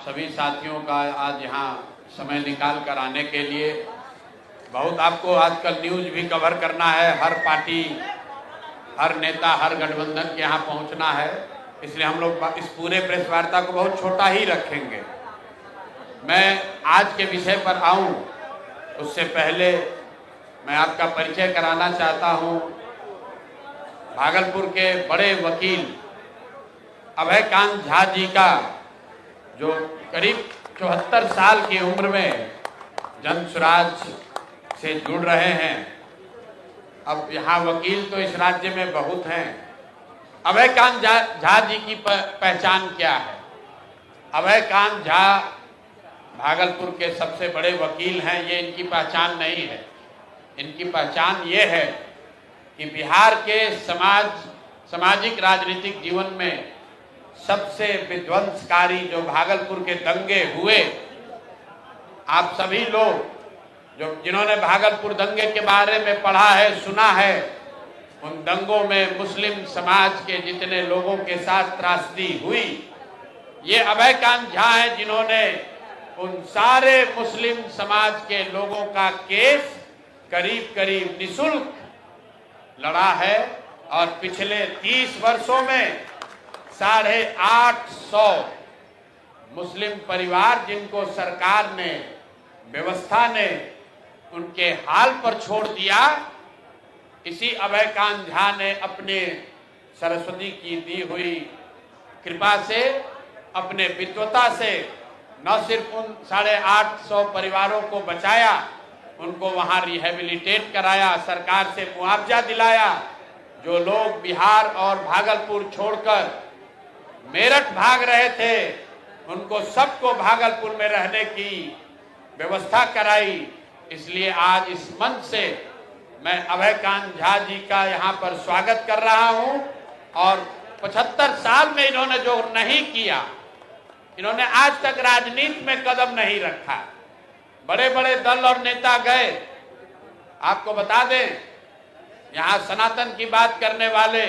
सभी साथियों का आज यहाँ समय निकाल कर आने के लिए। बहुत आपको आजकल न्यूज़ भी कवर करना है, हर पार्टी, हर नेता, हर गठबंधन के यहाँ पहुँचना है, इसलिए हम लोग इस पूरे प्रेस वार्ता को बहुत छोटा ही रखेंगे। मैं आज के विषय पर आऊँ उससे पहले मैं आपका परिचय कराना चाहता हूँ। भागलपुर के बड़े वकील अभयकांत झा जी का, जो करीब 74 साल की उम्र में जनसुराज से जुड़ रहे हैं। अब यहाँ वकील तो इस राज्य में बहुत हैं। अभयकांत झा जी की पहचान क्या है? अभयकांत झा भागलपुर के सबसे बड़े वकील हैं, ये इनकी पहचान नहीं है। इनकी पहचान ये है कि बिहार के सामाजिक राजनीतिक जीवन में सबसे विध्वंसकारी जो भागलपुर के दंगे हुए, आप सभी लोग जिन्होंने भागलपुर दंगे के बारे में पढ़ा है, सुना है, उन दंगों में मुस्लिम समाज के जितने लोगों के साथ त्रासदी हुई, ये अभयकांत झा हैं जिन्होंने उन सारे मुस्लिम समाज के लोगों का केस करीब करीब निःशुल्क लड़ा है। और पिछले 30 वर्षों में 850 मुस्लिम परिवार जिनको सरकार ने, व्यवस्था ने उनके हाल पर छोड़ दिया, इसी अभयकांत झा ने अपने सरस्वती की दी हुई कृपा से, अपने विद्वता से न सिर्फ उन 850 परिवारों को बचाया, उनको वहां रिहेबिलिटेट कराया, सरकार से मुआवजा दिलाया। जो लोग बिहार और भागलपुर छोड़कर मेरठ भाग रहे थे, उनको सबको भागलपुर में रहने की व्यवस्था कराई। इसलिए आज इस मंच से मैं अभयकांत झा जी का यहाँ पर स्वागत कर रहा हूँ। और 75 साल में इन्होंने जो नहीं किया, इन्होंने आज तक राजनीति में कदम नहीं रखा। बड़े बड़े दल और नेता गए। आपको बता दें, यहाँ सनातन की बात करने वाले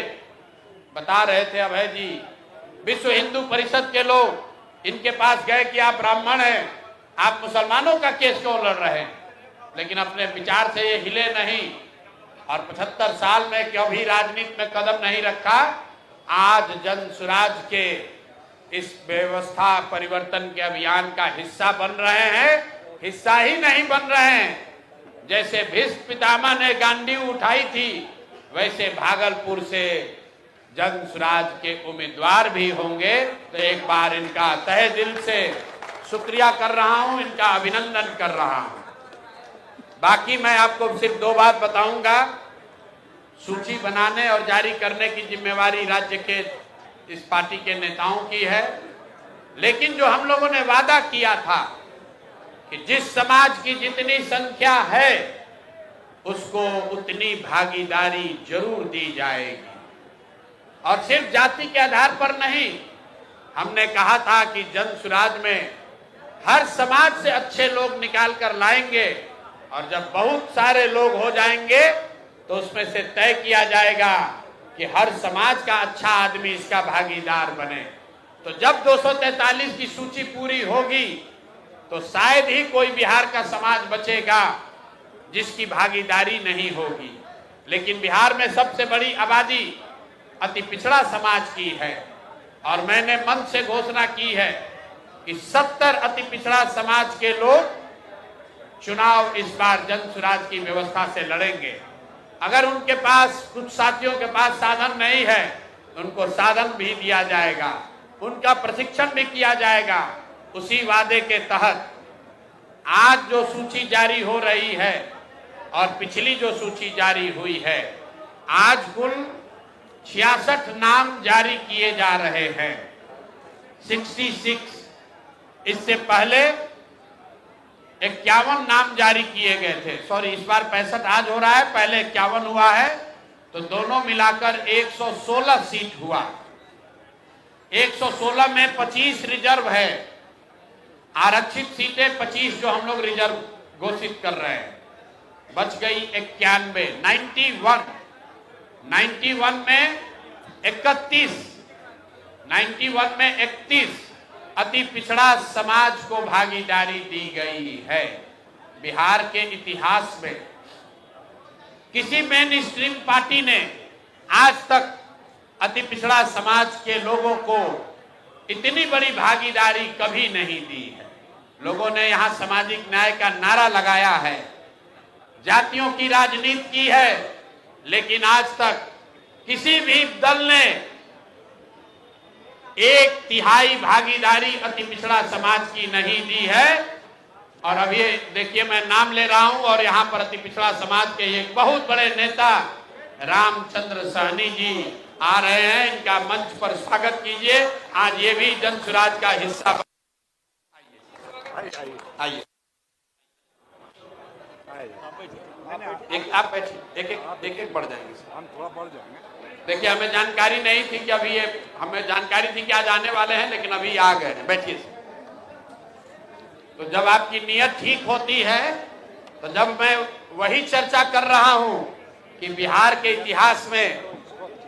बता रहे थे अभय जी, विश्व हिंदू परिषद के लोग इनके पास गए कि आप ब्राह्मण हैं, आप मुसलमानों का केस क्यों लड़ रहे हैं? लेकिन अपने विचार से ये हिले नहीं और 75 साल में कभी राजनीति में कदम नहीं रखा। आज जनसुराज के इस व्यवस्था परिवर्तन के अभियान का हिस्सा बन रहे हैं। हिस्सा ही नहीं बन रहे हैं, जैसे भीष्म पितामह ने गांडी उठाई थी, वैसे भागलपुर से जनसुराज के उम्मीदवार भी होंगे। तो एक बार इनका तहे दिल से शुक्रिया कर रहा हूं, इनका अभिनंदन कर रहा हूं। बाकी मैं आपको सिर्फ 2 बात बताऊंगा। सूची बनाने और जारी करने की जिम्मेवारी राज्य के इस पार्टी के नेताओं की है, लेकिन जो हम लोगों ने वादा किया था कि जिस समाज की जितनी संख्या है उसको उतनी भागीदारी जरूर दी जाएगी। और सिर्फ जाति के आधार पर नहीं, हमने कहा था कि जनसुराज में हर समाज से अच्छे लोग निकाल कर लाएंगे, और जब बहुत सारे लोग हो जाएंगे तो उसमें से तय किया जाएगा कि हर समाज का अच्छा आदमी इसका भागीदार बने। तो जब 243 की सूची पूरी होगी तो शायद ही कोई बिहार का समाज बचेगा जिसकी भागीदारी नहीं होगी। लेकिन बिहार में सबसे बड़ी आबादी अति पिछड़ा समाज की है, और मैंने मन से घोषणा की है कि 70 अति पिछड़ा समाज के लोग चुनाव इस बार जनसुराज की व्यवस्था से लड़ेंगे। अगर उनके पास, कुछ साथियों के पास साधन नहीं है, उनको साधन भी दिया जाएगा, उनका प्रशिक्षण भी किया जाएगा। उसी वादे के तहत आज जो सूची जारी हो रही है और पिछली जो सूची जारी हुई है, आज कुल 66 नाम जारी किए जा रहे हैं। 66। इससे पहले 51 नाम जारी किए गए थे। सॉरी, इस बार 65 आज हो रहा है, पहले 51 हुआ है, तो दोनों मिलाकर 116 सीट हुआ। 116 में 25 रिजर्व है, आरक्षित सीटें 25 जो हम लोग रिजर्व घोषित कर रहे हैं। बच गई 91, 91 में 31, 91 में 31 अति पिछड़ा समाज को भागीदारी दी गई है। बिहार के इतिहास में किसी मेन स्ट्रीम पार्टी ने आज तक अति पिछड़ा समाज के लोगों को इतनी बड़ी भागीदारी कभी नहीं दी है। लोगों ने यहाँ सामाजिक न्याय का नारा लगाया है, जातियों की राजनीति की है, लेकिन आज तक किसी भी दल ने 1/3 भागीदारी अति पिछड़ा समाज की नहीं दी है। और अभी देखिए, मैं नाम ले रहा हूं और यहाँ पर अति पिछड़ा समाज के एक बहुत बड़े नेता रामचंद्र सहनी जी आ रहे हैं। इनका मंच पर स्वागत कीजिए। आज ये भी जन सुराज का हिस्सा। आइए, एक आप बैठिए, एक बढ़ जाएंगे, हम थोड़ा बढ़ जाएंगे। देखिए, हमें जानकारी नहीं थी कि अभी हमें जानकारी थी कि आज आने वाले हैं, लेकिन अभी आ गए हैं। बैठिए। तो जब आपकी नीयत ठीक होती है, तो जब मैं वही चर्चा कर रहा हूं कि बिहार के इतिहास में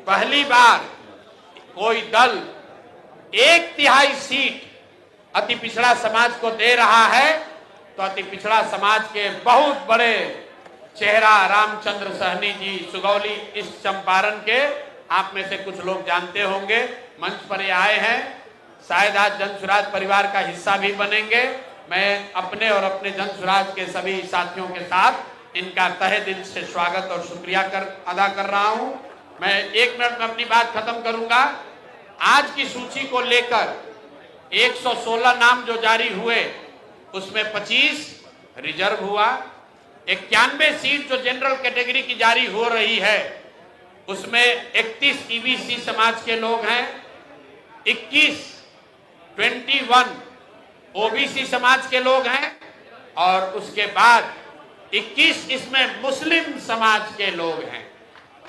पहली बार कोई दल 1/3 सीट अति पिछड़ा समाज को दे रहा है, तो अति पिछड़ा समाज के बहुत बड़े चेहरा रामचंद्र सहनी जी, सुगौली ईस्ट चंपारण के, आप में से कुछ लोग जानते होंगे, मंच पर ये आए हैं। शायद आज जन सुराज परिवार का हिस्सा भी बनेंगे। मैं अपने और अपने जन सुराज के सभी साथियों के साथ इनका तहे दिल से स्वागत और शुक्रिया अदा कर रहा हूं। मैं 1 मिनट में अपनी बात खत्म करूंगा। आज की सूची को लेकर 116 नाम जो जारी हुए, उसमें 25 रिजर्व हुआ। 91 सीट जो जनरल कैटेगरी की जारी हो रही है, उसमें 31 ईबीसी समाज के लोग हैं, 21 ओबीसी समाज के लोग हैं, और उसके बाद 21 इसमें मुस्लिम समाज के लोग हैं।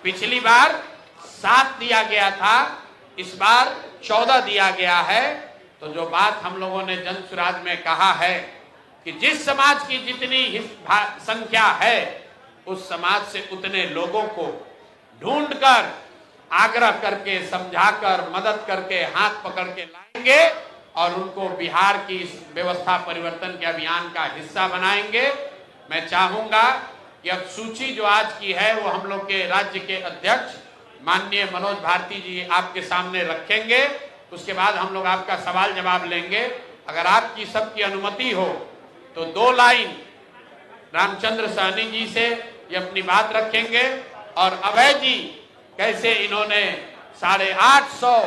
पिछली बार 7 दिया गया था, इस बार 14 दिया गया है। तो जो बात हम लोगों ने जन सुराज में कहा है कि जिस समाज की जितनी संख्या है, उस समाज से उतने लोगों को ढूंढकर, आग्रह करके, समझाकर, मदद करके, हाथ पकड़ के लाएंगे और उनको बिहार की इस व्यवस्था परिवर्तन के अभियान का हिस्सा बनाएंगे। मैं चाहूंगा कि अब सूची जो आज की है वो हम लोग के राज्य के अध्यक्ष माननीय मनोज भारती जी आपके सामने रखेंगे। उसके बाद हम लोग आपका सवाल जवाब लेंगे। अगर आपकी सबकी अनुमति हो तो 2 लाइन रामचंद्र सहनी जी से ये अपनी बात रखेंगे, और अभय जी कैसे इन्होंने 850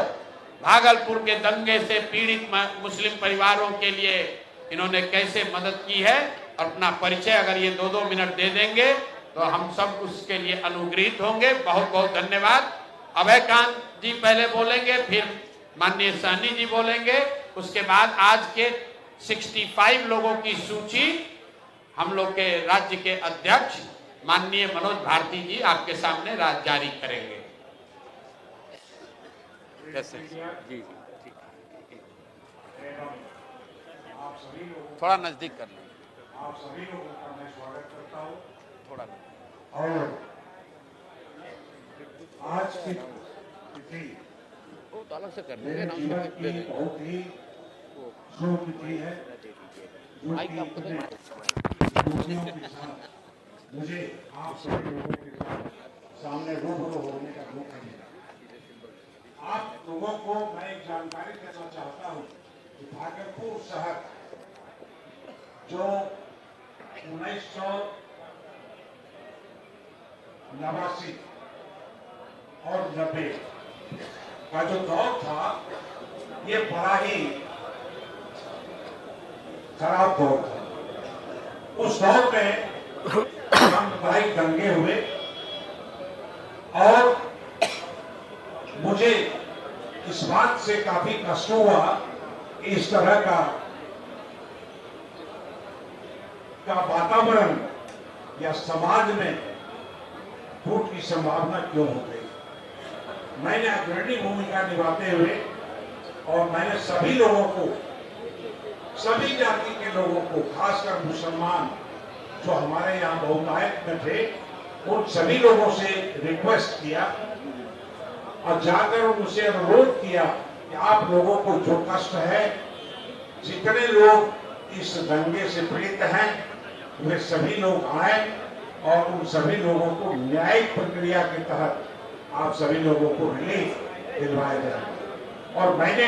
भागलपुर के दंगे से पीड़ित मुस्लिम परिवारों के लिए इन्होंने कैसे मदद की है, और अपना परिचय अगर ये 2-2 मिनट दे देंगे तो हम सब उसके लिए अनुग्रहित होंगे। बहुत बहुत धन्यवाद। अभय कांत जी पहले बोलेंगे, फिर माननीय सहनी जी बोलेंगे। उसके बाद आज के 65 लोगों की सूची हम लोग के राज्य के अध्यक्ष माननीय मनोज भारती जी आपके सामने जारी करेंगे। कैसे जी, थोड़ा नजदीक कर लें। आप सभी लोगों का मैं स्वागत करता हूँ। थोड़ा और आज की तिथि तो अलग से कर मेरे जीवन की बहुत ही शुभ तिथि है, जो कि खुशियों के साथ मुझे आप सभी लोगों के साथ सामने रूबरू होने का मौका मिला। आप लोगों को मैं एक जानकारी देना चाहता हूँ कि भागलपुर शहर जो 1989 और 90 का जो दौर था, ये बड़ा ही खराब दौर था। उस दौर में सांप्रदायिक दंगे हुए और मुझे इस बात से काफी कष्ट हुआ कि इस तरह का वातावरण या समाज में फूट की संभावना क्यों हो गई। मैंने अग्रणी भूमिका निभाते हुए और मैंने सभी लोगों को, सभी जाति के लोगों को, खासकर मुसलमान जो हमारे यहाँ बहुतायत में थे, उन सभी लोगों से रिक्वेस्ट किया और जाकर उनसे अनुरोध किया कि आप लोगों को जो कष्ट है जितने लोग इस दंगे से पीड़ित हैं वे सभी लोग आए और उन सभी लोगों को न्यायिक प्रक्रिया के तहत आप सभी लोगों को रिलीफ दिलवाया जाए। और मैंने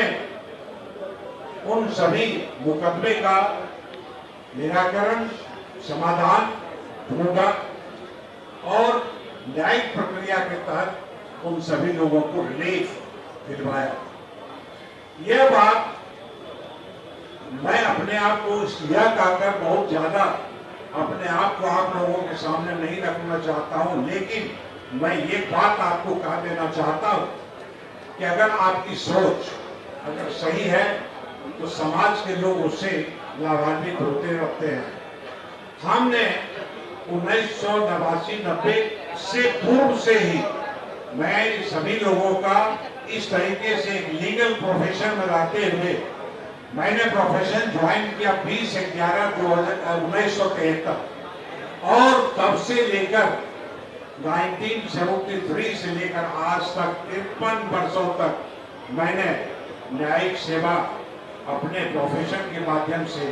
उन सभी मुकदमे का निराकरण, समाधान ढूंढा और न्यायिक प्रक्रिया के तहत उन सभी लोगों को रिलीफ दिलवाया। यह बात मैं अपने आप को यह कहकर बहुत ज्यादा अपने आप को आप लोगों के सामने नहीं रखना चाहता हूं, लेकिन मैं ये बात आपको कह देना चाहता हूं कि अगर आपकी सोच अगर सही है तो समाज के लोग उससे लाभान्वित होते रहते हैं। हमने 1989-90 से पूर्व से ही मैं सभी लोगों का इस तरीके से लीगल प्रोफेशन में रहते हुए मैंने प्रोफेशन ज्वाइन किया 20/11/1973 और तब से लेकर 1973 से लेकर आज तक 53 वर्षों तक मैंने न्यायिक सेवा अपने प्रोफेशन के माध्यम से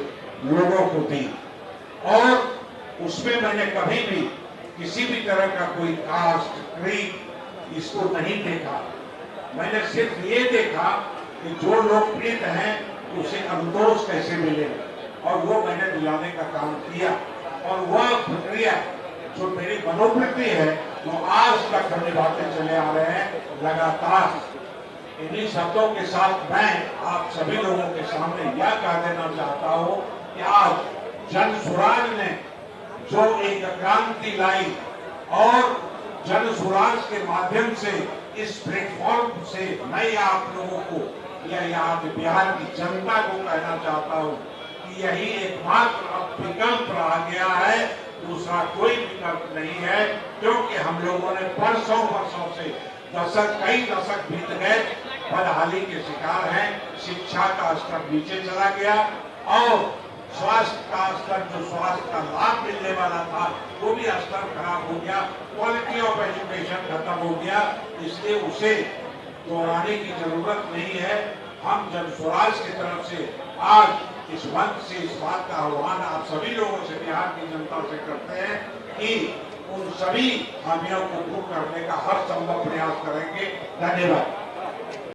लोगों को दी और उसमें मैंने कभी भी किसी भी तरह का कोई कास्ट, क्रीड इसको नहीं देखा। मैंने सिर्फ ये देखा कि जो लोग पीड़ित हैं उसे अनुतोष कैसे मिले और वो मैंने दिलाने का काम किया और वह प्रक्रिया जो मेरी मनोवृत्ति है वो आज तक हम निभाते चले आ रहे हैं लगातार। इन्हीं शब्दों के साथ मैं आप सभी लोगों के सामने यह कह देना चाहता हूं कि आज जन सुराज ने जो एक क्रांति लाई और जन सुराज के माध्यम से इस प्लेटफॉर्म से मैं आप लोगों को या यहाँ बिहार की जनता को कहना चाहता हूँ कि यही एकमात्र अब विकल्प रह गया है, दूसरा कोई विकल्प नहीं है, क्योंकि हम लोगों ने वर्षों से कई दशक बीत गए, बदहाली के शिकार हैं, शिक्षा का स्तर नीचे चला गया और स्वास्थ्य का स्तर, जो स्वास्थ्य का लाभ मिलने वाला था वो भी स्तर खराब हो गया, क्वालिटी ऑफ एजुकेशन खत्म हो गया। इसलिए उसे दोहराने की जरूरत नहीं है। हम जन स्वराज की तरफ से आज इस मंच से इस बात का आह्वान आप सभी लोगों से, बिहार की जनता से करते हैं कि उन सभी खामियों को दूर करने का हर संभव प्रयास करेंगे। धन्यवाद।